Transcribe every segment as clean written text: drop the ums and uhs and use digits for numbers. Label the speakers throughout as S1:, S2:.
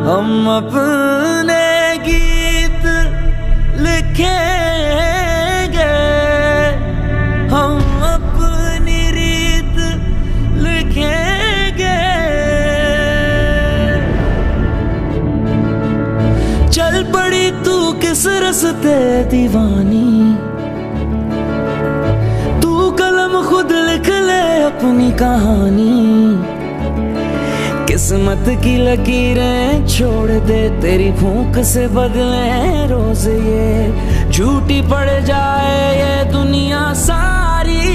S1: हम अपने गीत लिखेंगे, हम अपनी रीत लिखेंगे। चल पड़ी तू किस रस्ते दीवानी, तू कलम खुद लिख ले अपनी कहानी। किस्मत की लकीरें छोड़ दे, तेरी भूख से बदले रोज ये झूठी पड़ जाए ये दुनिया सारी।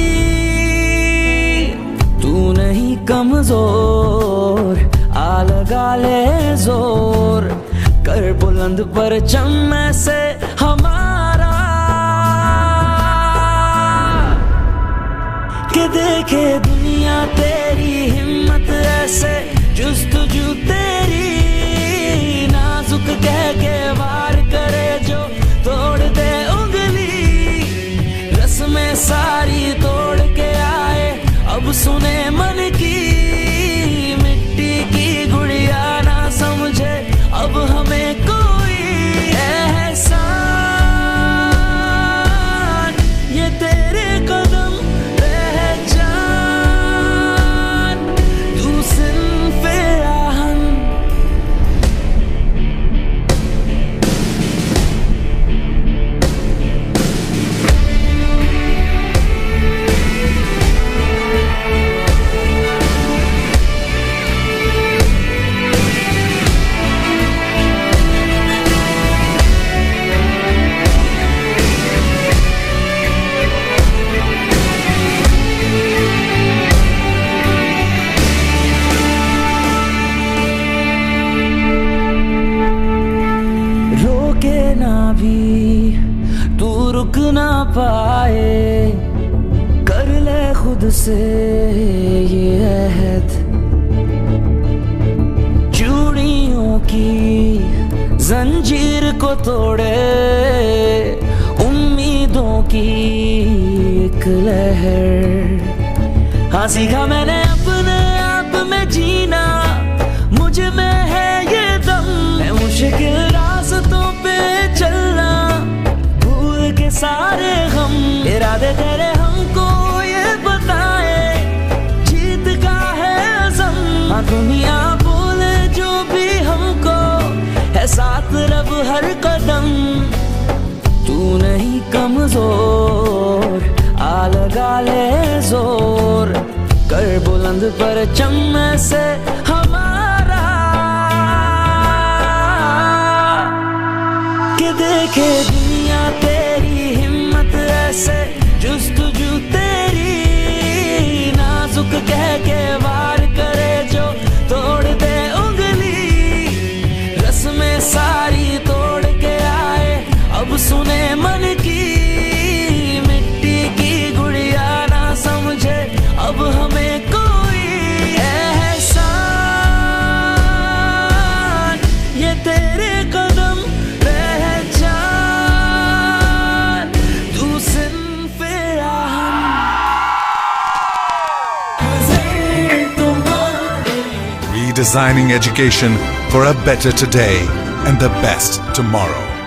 S1: तू नहीं कमजोर, आ लगा ले जोर, कर बुलंद परचम में से हमारा, के देखे दुनिया तेरी हिम्मत ऐसे जुस्तजू तेरी। नाजुक कह के वार करे जो तोड़ दे उंगली, रस्में सारी तोड़ के आए अब सुने मन की। मिट्टी की गुड़िया ना समझे अब हमें कोई एहसान, ये तेरे कदम भी तू रुक ना पाए, कर ले खुद से ये अहद। चूड़ियों की जंजीर को तोड़े उम्मीदों की एक लहर। हाँ सीखा मैंने अपने आप में जीना, मुझ में है ये दम। मैं मुश्किल रास्तों पे चलना, भूल के सारे गम। इरादे तेरे हमको ये बताए, जीत का है अज़म। हाँ दुनिया बोले जो भी हमको, है साथ रब हर कदम। तू नहीं कमजोर, आ लगा ले जोर, कर बुलंद परचम में से हमारा, के देखे दुनिया तेरी हिम्मत ऐसे जुस्तजू तेरी। नाजुक कह के वार करे जो तोड़ दे उंगली, रस्में सारी तोड़ के आए अब सुने मन की। मिट्टी की गुड़िया ना समझे अब हमें कोई एहसान, ये तेरे कदम
S2: Redesigning education for a better today and the best tomorrow.